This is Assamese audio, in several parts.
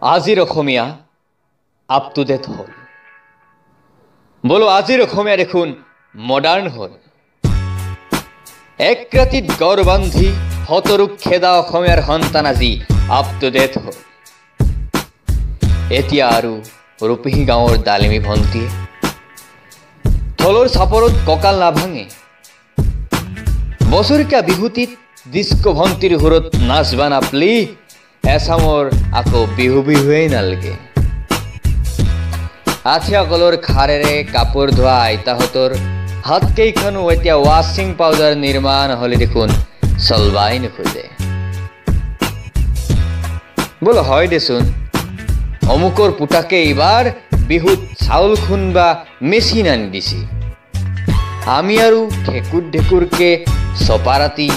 আজিৰ অসমীয়া আপ টু ডেট হ'ল। বোলো আজিৰ অসমীয়া দেখোন মডাৰ্ণ হ'ল। এক ৰাতিত গড় বান্ধি শতৰূপ খেদা অসমীয়াৰ সন্তান আজি আপ টু ডেট হ'ল। এতিয়া আৰু ৰূপহী গাঁৱৰ ডালিমী ভণ্টিয়ে থলৰ চাপৰত কঁকাল নাভাঙে। বছৰিকীয়া বিহুটিত ডিস্কো ভণ্টিৰ সুৰত নাচবা নাপলি এচামৰ আকৌ বিহু বিহুৱেই নালগে। আঠিয়াকলৰ খাৰেৰে কাপোৰ ধোৱা আইতাহঁতৰ হাতকেইখনো এতিয়া ৱাশ্বিং পাউডাৰ নিৰ্মাণ নহ'লে দেখোন চলবাই নোখোজে। বোলো হয় দেচোন, অমুকৰ পুতাকে এইবাৰ বিহুত চাউল খুন্দবা মেচিন আনি দিছে। আমি আৰু ঠেকুৰ ঢেকুৰকে চপা ৰাতি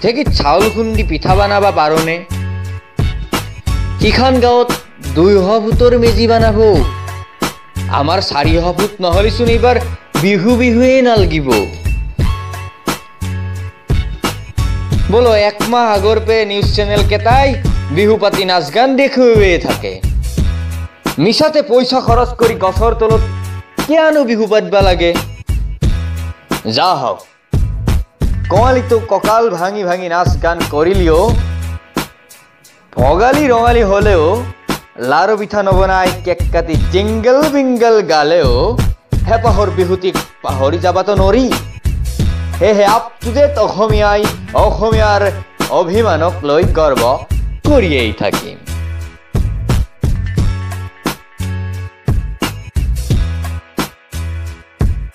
ঢেঁকীত চাউল খুন্দি পিঠা বনাবা পাৰোনে? সিখন গাঁৱত 200 ফুটৰ মেজি বনাব, আমাৰ 400 ফুট নহ'লেচোন এইবাৰ বিহু বিহুৱেই নালগিব। বোলো একমাহ আগৰ পে নিউজ চেনেল কেইটাই বিহু পাতি নাচ গান দেখুৱাই থাকে। মিছাতে পইচা খৰচ কৰি গছৰ তলত কিয়নো বিহু পাতিবা লাগে? যা হওক, কঙালীটো কঁকাল ভাঙি ভাঙি নাচ গান কৰিলেও ভগালী ৰঙালী হ'লেও লাৰু পিঠা নবনাই কেক কাটি জিংগল বিংগল গালেও হেঁপাহৰ বিহুটিক পাহৰি যাবাতো নৰি। সেয়েহে আপ টু ডেট অসমীয়াই অসমীয়াৰ অভিমানক লৈ গৰ্ব কৰিয়েই থাকিম।